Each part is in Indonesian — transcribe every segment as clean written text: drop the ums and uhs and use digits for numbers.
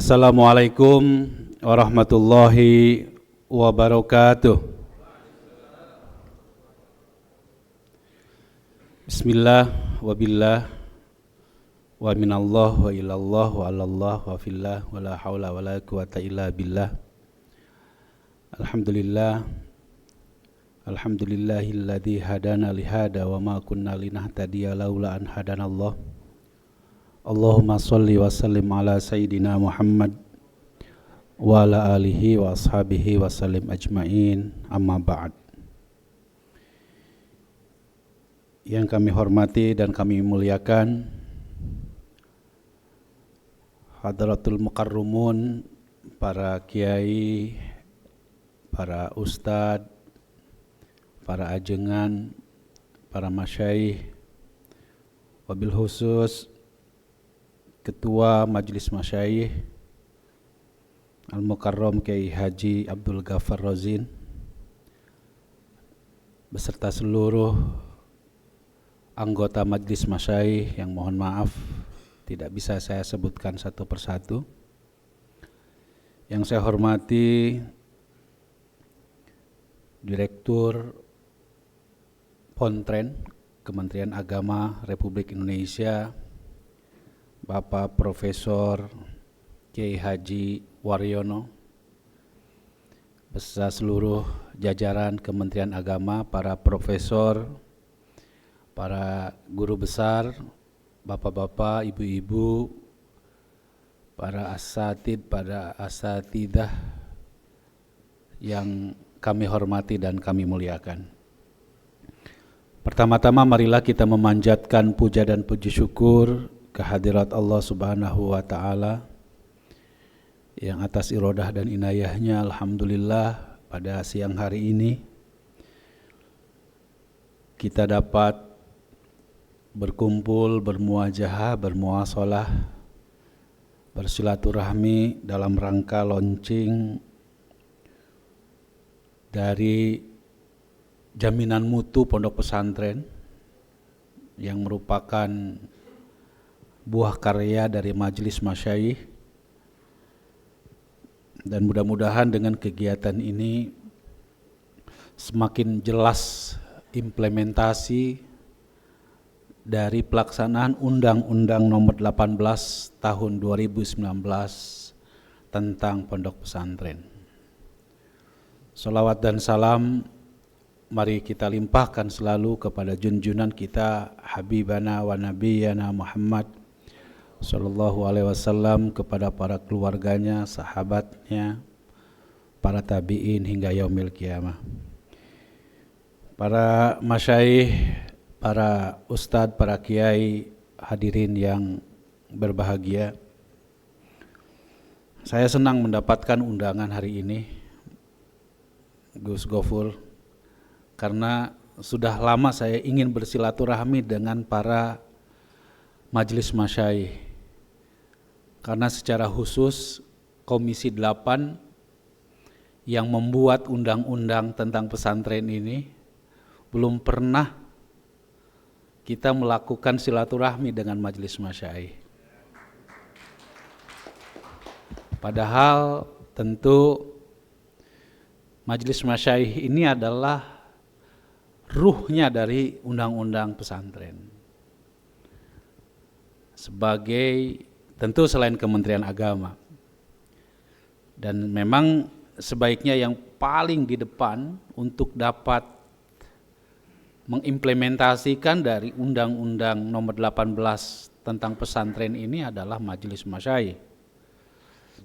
Assalamualaikum warahmatullahi wabarakatuh. Bismillah wa billah wa minallah wa ilallah wa alallah wa fillah wa la hawla wa la quwata illa billah. Alhamdulillahilladzi hadana lihada wa ma kunna linahtadiya laula an hadanallah. Allahumma salli wa sallim ala sayyidina Muhammad wa ala alihi wa ashabihi wa sallim ajma'in, amma ba'd. Yang kami hormati dan kami muliakan Hadratul Mukarrumun, para kiai, para ustadz, para ajengan, para masyayikh, wabil khusus Ketua Majelis Masyayikh Al-Mukarram Kiai Haji Abdul Ghaffar Rozin beserta seluruh anggota Majelis Masyayikh yang mohon maaf tidak bisa saya sebutkan satu persatu. Yang saya hormati Direktur Pontren Kementerian Agama Republik Indonesia, Bapak Profesor Kiai Haji Waryono, beserta seluruh jajaran Kementerian Agama, para profesor, para guru besar, bapak-bapak, ibu-ibu, para asatid, para asatidah yang kami hormati dan kami muliakan. Pertama-tama marilah kita memanjatkan puja dan puji syukur kehadirat Allah Subhanahu wa Ta'ala yang atas irodah dan inayahnya, alhamdulillah pada siang hari ini kita dapat berkumpul, bermuajahah, bermuasalah, bersilaturahmi dalam rangka launching dari jaminan mutu pondok pesantren yang merupakan buah karya dari Majelis Masyayikh, dan mudah-mudahan dengan kegiatan ini semakin jelas implementasi dari pelaksanaan Undang-Undang Nomor 18 Tahun 2019 tentang pondok pesantren. Salawat dan salam mari kita limpahkan selalu kepada junjunan kita Habibana wa Nabiyana Muhammad Sallallahu alaihi wasallam, kepada para keluarganya, sahabatnya, para tabi'in hingga yaumil qiyamah. Para masyayikh, para ustadz, para kiai, hadirin yang berbahagia, saya senang mendapatkan undangan hari ini, Gus Gofur, karena sudah lama saya ingin bersilaturahmi dengan para majelis masyayikh. Karena secara khusus Komisi 8 yang membuat undang-undang tentang pesantren ini belum pernah kita melakukan silaturahmi dengan majelis masyayikh. Padahal tentu majelis masyayikh ini adalah ruhnya dari undang-undang pesantren. Sebagai tentu selain Kementerian Agama, dan memang sebaiknya yang paling di depan untuk dapat mengimplementasikan dari Undang-Undang Nomor 18 tentang pesantren ini adalah Majelis Masyayikh.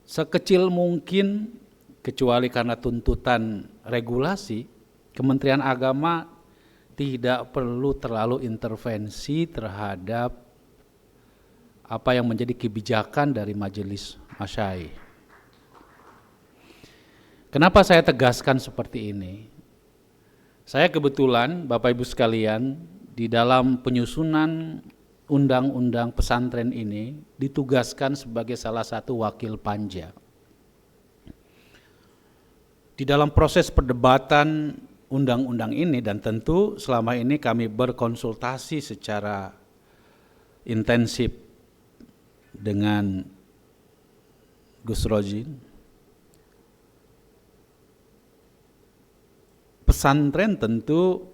Sekecil mungkin, kecuali karena tuntutan regulasi, Kementerian Agama tidak perlu terlalu intervensi terhadap apa yang menjadi kebijakan dari Majelis Masyayikh. Kenapa saya tegaskan seperti ini? Saya kebetulan, Bapak Ibu sekalian, di dalam penyusunan undang-undang pesantren ini ditugaskan sebagai salah satu wakil panja. Di dalam proses perdebatan undang-undang ini, dan tentu selama ini kami berkonsultasi secara intensif dengan Gus Rojin, pesantren tentu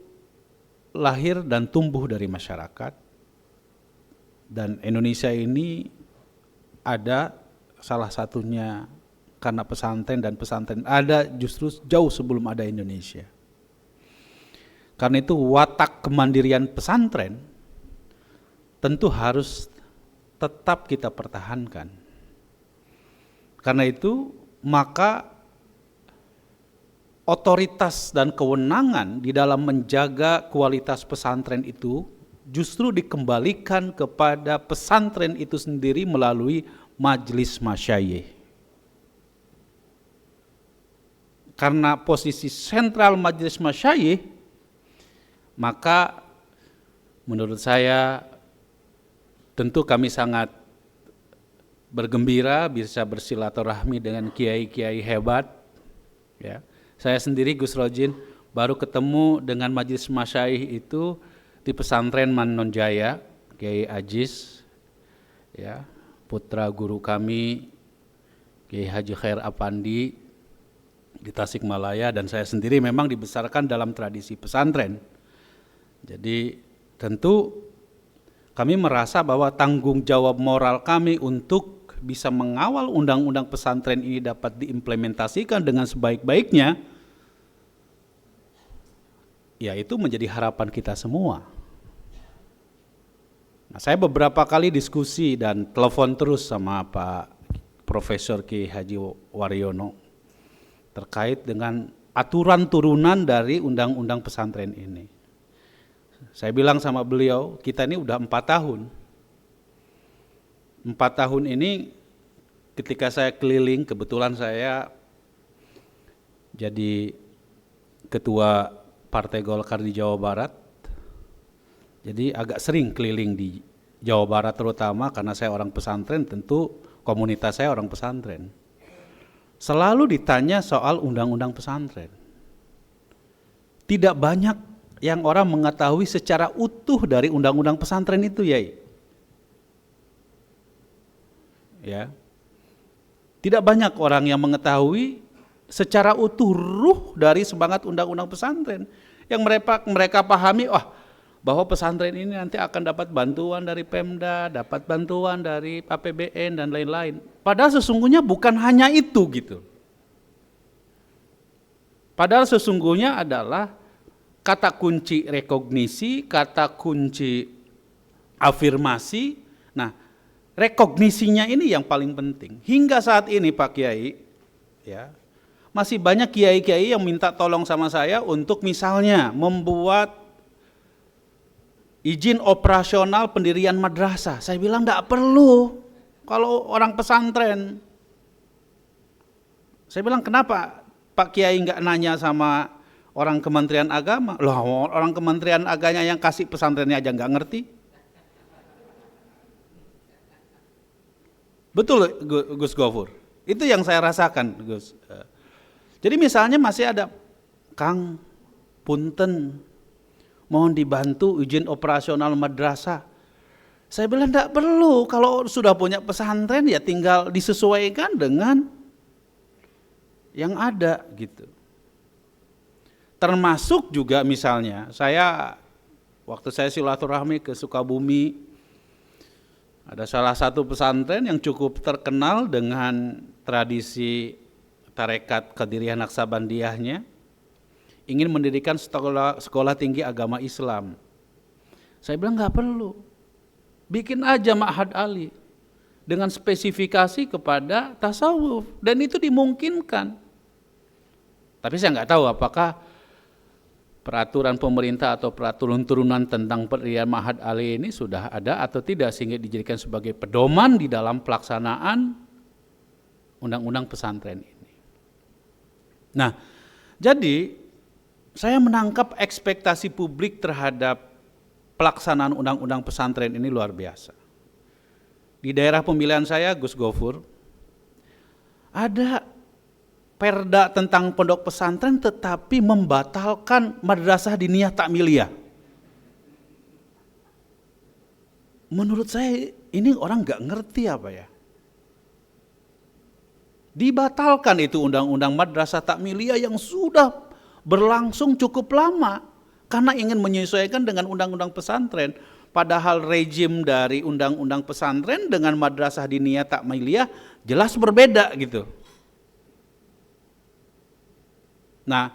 lahir dan tumbuh dari masyarakat, dan Indonesia ini ada salah satunya karena pesantren, dan pesantren ada justru jauh sebelum ada Indonesia. Karena itu watak kemandirian pesantren tentu harus tetap kita pertahankan. Karena itu maka otoritas dan kewenangan di dalam menjaga kualitas pesantren itu justru dikembalikan kepada pesantren itu sendiri melalui majelis masyayikh. Karena posisi sentral majelis masyayikh, maka menurut saya tentu kami sangat bergembira bisa bersilaturahmi dengan kiai-kiai hebat. Ya, saya sendiri Gus Rojin baru ketemu dengan majelis masyayikh itu di pesantren Manonjaya, Kiai Aziz, ya, putra guru kami Kiai Haji Khair Apandi di Tasikmalaya, dan saya sendiri memang dibesarkan dalam tradisi pesantren. Jadi tentu kami merasa bahwa tanggung jawab moral kami untuk bisa mengawal undang-undang pesantren ini dapat diimplementasikan dengan sebaik-baiknya, ya itu menjadi harapan kita semua. Nah, saya beberapa kali diskusi dan telepon terus sama Pak Profesor Ki Haji Waryono terkait dengan aturan turunan dari undang-undang pesantren ini. Saya bilang sama beliau, kita ini udah 4 tahun. 4 tahun ini ketika saya keliling, kebetulan saya jadi ketua Partai Golkar di Jawa Barat. Jadi agak sering keliling di Jawa Barat terutama karena saya orang pesantren, tentu komunitas saya orang pesantren. Selalu ditanya soal undang-undang pesantren. Tidak banyak yang orang mengetahui secara utuh dari undang-undang pesantren itu, Yai. Ya. Tidak banyak orang yang mengetahui secara utuh ruh dari semangat undang-undang pesantren. Yang mereka pahami, bahwa pesantren ini nanti akan dapat bantuan dari Pemda, dapat bantuan dari APBN dan lain-lain. Padahal sesungguhnya bukan hanya itu gitu. Padahal sesungguhnya adalah kata kunci rekognisi, kata kunci afirmasi. Nah, rekognisinya ini yang paling penting. Hingga saat ini Pak Kiai, ya, masih banyak kiai-kiai yang minta tolong sama saya untuk misalnya membuat izin operasional pendirian madrasah. Saya bilang enggak perlu kalau orang pesantren. Saya bilang kenapa Pak Kiai enggak nanya sama orang Kementerian Agama? Loh, orang Kementerian Agamanya yang kasih pesantrennya aja enggak ngerti. Betul Gus Gofur. Itu yang saya rasakan, Gus. Jadi misalnya masih ada Kang punten mohon dibantu izin operasional madrasah. Saya bilang enggak perlu, kalau sudah punya pesantren ya tinggal disesuaikan dengan yang ada gitu. Termasuk juga misalnya waktu saya silaturahmi ke Sukabumi, ada salah satu pesantren yang cukup terkenal dengan tradisi tarekat Qadiriyah Naksabandiyahnya, ingin mendirikan sekolah tinggi agama Islam. Saya bilang enggak perlu. Bikin aja Ma'had Ali dengan spesifikasi kepada tasawuf, dan itu dimungkinkan. Tapi saya enggak tahu apakah peraturan pemerintah atau peraturan turunan tentang pendirian Ma'had Ali ini sudah ada atau tidak sehingga dijadikan sebagai pedoman di dalam pelaksanaan undang-undang pesantren ini. Nah, jadi saya menangkap ekspektasi publik terhadap pelaksanaan undang-undang pesantren ini luar biasa. Di daerah pemilihan saya, Gus Gofur, ada perda tentang pondok pesantren tetapi membatalkan madrasah diniyah takmiliyah. Menurut saya ini orang nggak ngerti apa ya. Dibatalkan itu undang-undang madrasah takmiliyah yang sudah berlangsung cukup lama karena ingin menyesuaikan dengan undang-undang pesantren. Padahal rejim dari undang-undang pesantren dengan madrasah diniyah takmiliyah jelas berbeda gitu. Nah,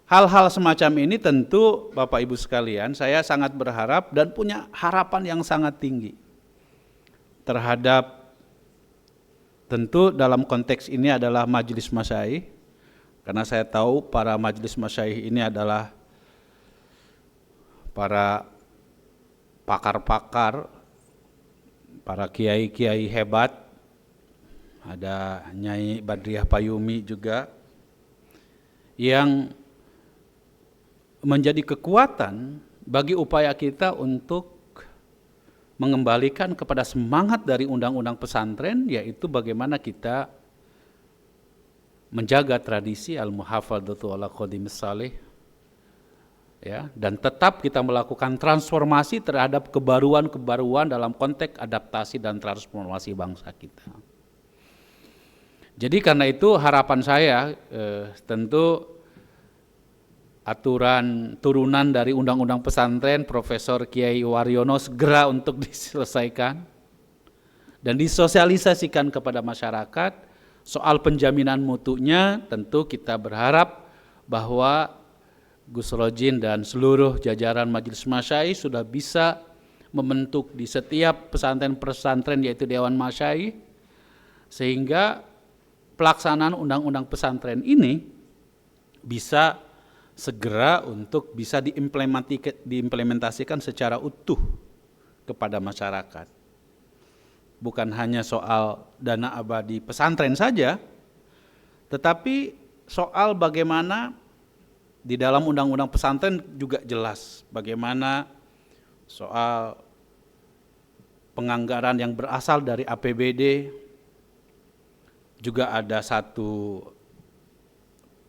hal-hal semacam ini tentu Bapak Ibu sekalian, saya sangat berharap dan punya harapan yang sangat tinggi terhadap, tentu dalam konteks ini adalah majelis masyayikh, karena saya tahu para majelis masyayikh ini adalah para pakar-pakar, para kiai-kiai hebat, ada Nyai Badriah Payumi juga, yang menjadi kekuatan bagi upaya kita untuk mengembalikan kepada semangat dari undang-undang pesantren, yaitu bagaimana kita menjaga tradisi al-muhafadzatu ala qadimis salih, ya, dan tetap kita melakukan transformasi terhadap kebaruan-kebaruan dalam konteks adaptasi dan transformasi bangsa kita. Jadi karena itu harapan saya tentu aturan turunan dari undang-undang pesantren Profesor Kiai Waryono segera untuk diselesaikan dan disosialisasikan kepada masyarakat. Soal penjaminan mutunya tentu kita berharap bahwa Gus Rodin dan seluruh jajaran Majelis Masyayikh sudah bisa membentuk di setiap pesantren-pesantren yaitu Dewan Masyayikh, sehingga pelaksanaan undang-undang pesantren ini bisa segera untuk bisa diimplementasikan secara utuh kepada masyarakat. Bukan hanya soal dana abadi pesantren saja, tetapi soal bagaimana di dalam undang-undang pesantren juga jelas bagaimana soal penganggaran yang berasal dari APBD, juga ada satu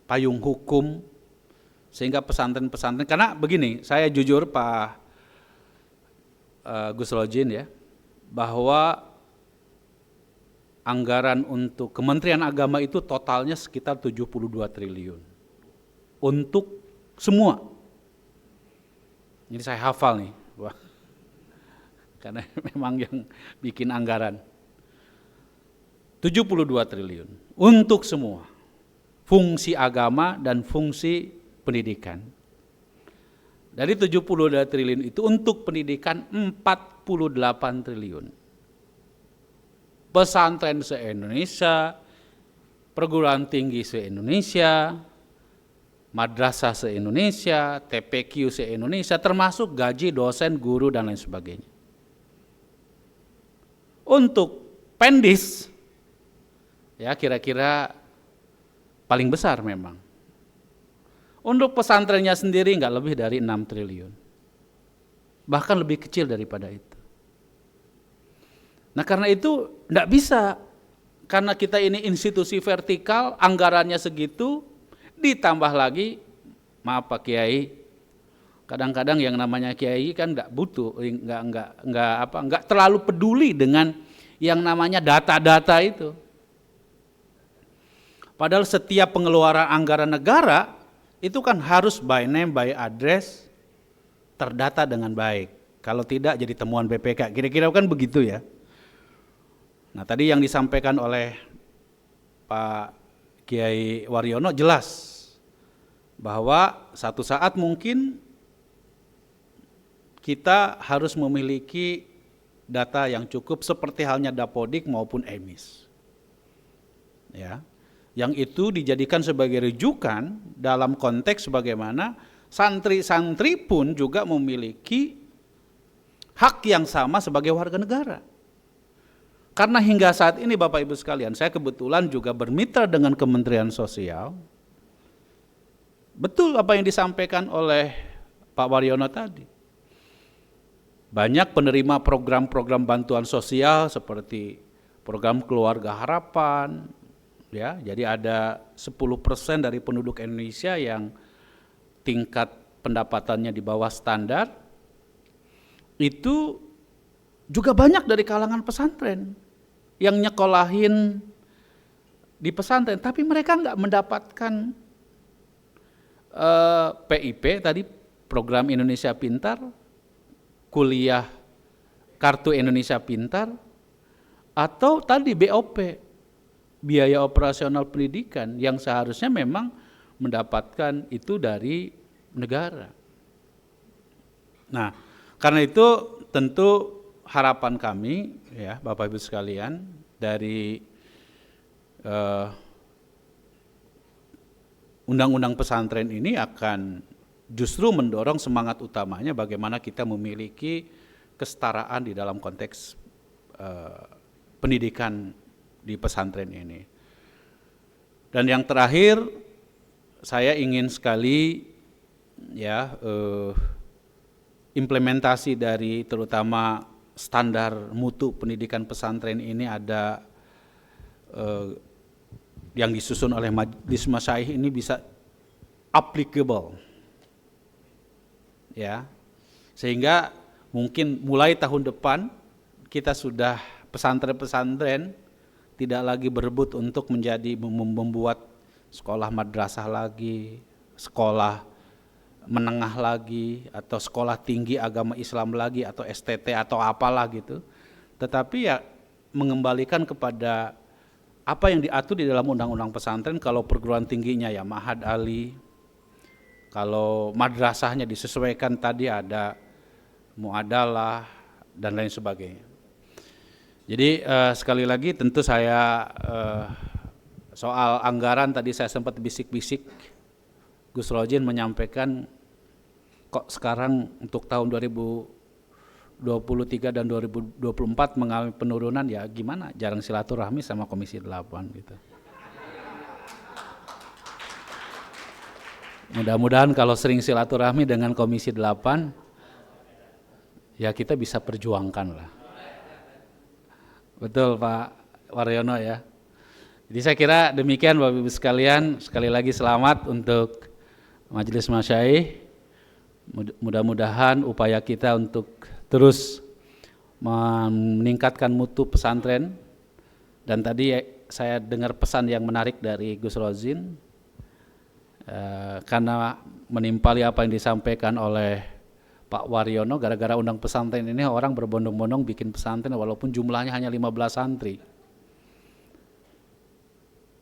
payung hukum sehingga pesantren-pesantren, karena begini, saya jujur Pak Gus Rodin ya, bahwa anggaran untuk Kementerian Agama itu totalnya sekitar 72 triliun untuk semua. Ini saya hafal nih, wah, karena memang yang bikin anggaran 72 triliun untuk semua fungsi agama dan fungsi pendidikan. Dari 72 triliun itu untuk pendidikan 48 triliun. Pesantren se-Indonesia, perguruan tinggi se-Indonesia, madrasah se-Indonesia, TPQ se-Indonesia, termasuk gaji dosen, guru dan lain sebagainya. Untuk Pendis, ya kira-kira paling besar memang. Untuk pesantrennya sendiri nggak lebih dari 6 triliun. Bahkan lebih kecil daripada itu. Nah karena itu nggak bisa, karena kita ini institusi vertikal, anggarannya segitu, ditambah lagi, maaf Pak Kiai, kadang-kadang yang namanya Kiai kan nggak butuh, nggak terlalu peduli dengan yang namanya data-data itu. Padahal setiap pengeluaran anggaran negara itu kan harus by name, by address, terdata dengan baik. Kalau tidak jadi temuan BPK, kira-kira kan begitu ya. Nah tadi yang disampaikan oleh Pak Kiai Waryono jelas bahwa satu saat mungkin kita harus memiliki data yang cukup seperti halnya Dapodik maupun EMIS. Ya, yang itu dijadikan sebagai rujukan dalam konteks bagaimana santri-santri pun juga memiliki hak yang sama sebagai warga negara. Karena hingga saat ini Bapak Ibu sekalian, saya kebetulan juga bermitra dengan Kementerian Sosial. Betul apa yang disampaikan oleh Pak Waryono tadi. Banyak penerima program-program bantuan sosial seperti program Keluarga Harapan, ya. Jadi ada 10% dari penduduk Indonesia yang tingkat pendapatannya di bawah standar. Itu juga banyak dari kalangan pesantren yang nyekolahin di pesantren, tapi mereka nggak mendapatkan PIP tadi, program Indonesia Pintar, kuliah kartu Indonesia Pintar, atau tadi BOP, biaya operasional pendidikan, yang seharusnya memang mendapatkan itu dari negara. Nah, karena itu tentu harapan kami, ya Bapak Ibu sekalian, dari undang-undang pesantren ini akan justru mendorong semangat utamanya bagaimana kita memiliki kesetaraan di dalam konteks pendidikan di pesantren ini. Dan yang terakhir, saya ingin sekali ya implementasi dari terutama standar mutu pendidikan pesantren ini ada yang disusun oleh Majelis Masyayikh ini bisa applicable, ya, sehingga mungkin mulai tahun depan kita sudah pesantren-pesantren tidak lagi berebut untuk membuat sekolah madrasah lagi, sekolah menengah lagi, atau sekolah tinggi agama Islam lagi, atau STT atau apalah gitu, tetapi ya mengembalikan kepada apa yang diatur di dalam undang-undang pesantren. Kalau perguruan tingginya ya Ma'had Ali, kalau madrasahnya disesuaikan tadi ada muadalah dan lain sebagainya. Jadi sekali lagi tentu saya soal anggaran tadi saya sempat bisik-bisik, Gus Rodzin menyampaikan kok sekarang untuk tahun 2023 dan 2024 mengalami penurunan, ya gimana, jarang silaturahmi sama Komisi 8 gitu. Mudah-mudahan kalau sering silaturahmi dengan Komisi 8 ya kita bisa perjuangkan lah. Betul Pak Waryono ya. Jadi saya kira demikian Bapak Ibu sekalian, sekali lagi selamat untuk Majelis Masyayikh. Mudah-mudahan upaya kita untuk terus meningkatkan mutu pesantren, dan tadi saya dengar pesan yang menarik dari Gus Rodzin, karena menimpali apa yang disampaikan oleh Pak Waryono, gara-gara undang pesantren ini orang berbondong-bondong bikin pesantren walaupun jumlahnya hanya 15 santri.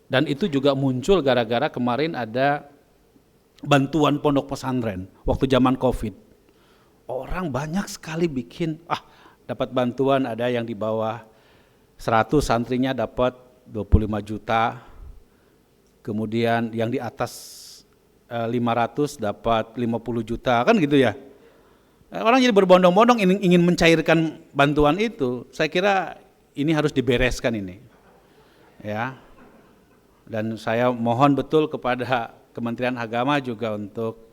Dan itu juga muncul gara-gara kemarin ada bantuan pondok pesantren waktu zaman Covid. Orang banyak sekali bikin, dapat bantuan, ada yang di bawah 100 santrinya dapat 25 juta, kemudian yang di atas 500 dapat 50 juta, kan gitu ya. Orang jadi berbondong-bondong ingin mencairkan bantuan itu. Saya kira ini harus dibereskan ini, ya. Dan saya mohon betul kepada Kementerian Agama juga untuk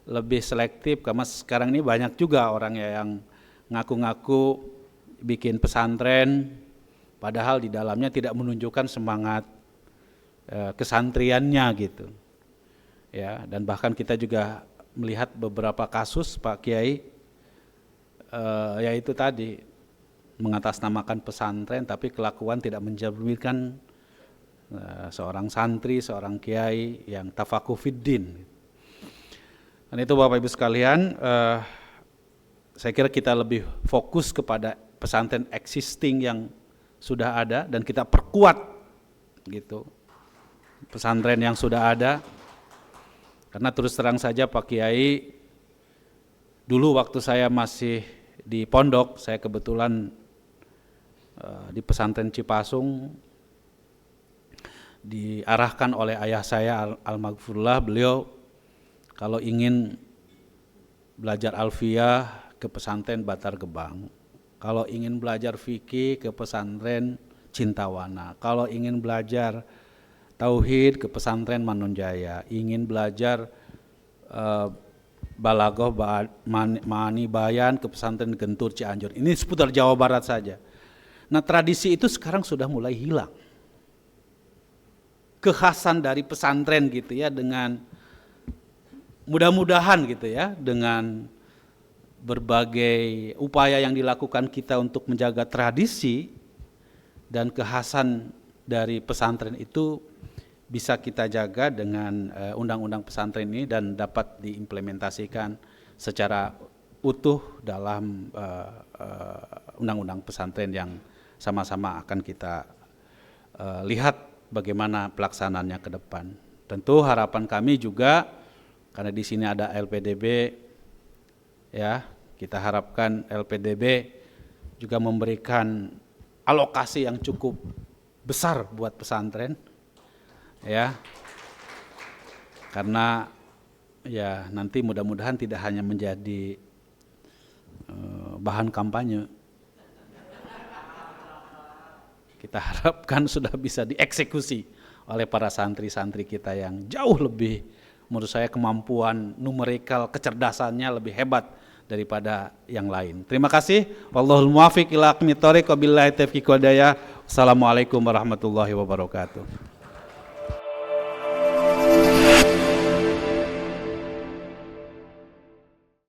lebih selektif, karena sekarang ini banyak juga orang yang ngaku-ngaku bikin pesantren, padahal di dalamnya tidak menunjukkan semangat kesantriannya gitu, ya. Dan bahkan kita juga melihat beberapa kasus Pak Kiai, yaitu tadi mengatasnamakan pesantren tapi kelakuan tidak mencerminkan seorang santri, seorang kiai yang tafakuh fiddin. Dan itu Bapak Ibu sekalian, saya kira kita lebih fokus kepada pesantren existing yang sudah ada dan kita perkuat gitu pesantren yang sudah ada. Karena terus terang saja Pak Kiai, dulu waktu saya masih di pondok, saya kebetulan di pesantren Cipasung, diarahkan oleh ayah saya Al-Maghfurullah, beliau kalau ingin belajar alfiyah ke pesantren Batar Gebang, kalau ingin belajar fikih ke pesantren Cintawana, kalau ingin belajar tauhid ke pesantren Manunjaya, ingin belajar balaghah ma'ani bayan ke pesantren Gentur Cianjur. Ini seputar Jawa Barat saja. Nah, tradisi itu sekarang sudah mulai hilang. Kekhasan dari pesantren gitu ya, dengan mudah-mudahan gitu ya, dengan berbagai upaya yang dilakukan kita untuk menjaga tradisi dan kekhasan dari pesantren itu bisa kita jaga dengan undang-undang pesantren ini dan dapat diimplementasikan secara utuh dalam undang-undang pesantren yang sama-sama akan kita lihat bagaimana pelaksanaannya ke depan. Tentu harapan kami juga karena di sini ada LPDB, ya, kita harapkan LPDB juga memberikan alokasi yang cukup besar buat pesantren, ya, karena ya nanti mudah-mudahan tidak hanya menjadi bahan kampanye, kita harapkan sudah bisa dieksekusi oleh para santri-santri kita yang jauh lebih, menurut saya kemampuan numerikal kecerdasannya lebih hebat daripada yang lain. Terima kasih. Wallahul muwaffiq ila aqwamit thoriq, wabillahi taufiq wal hidayah. Assalamualaikum warahmatullahi wabarakatuh.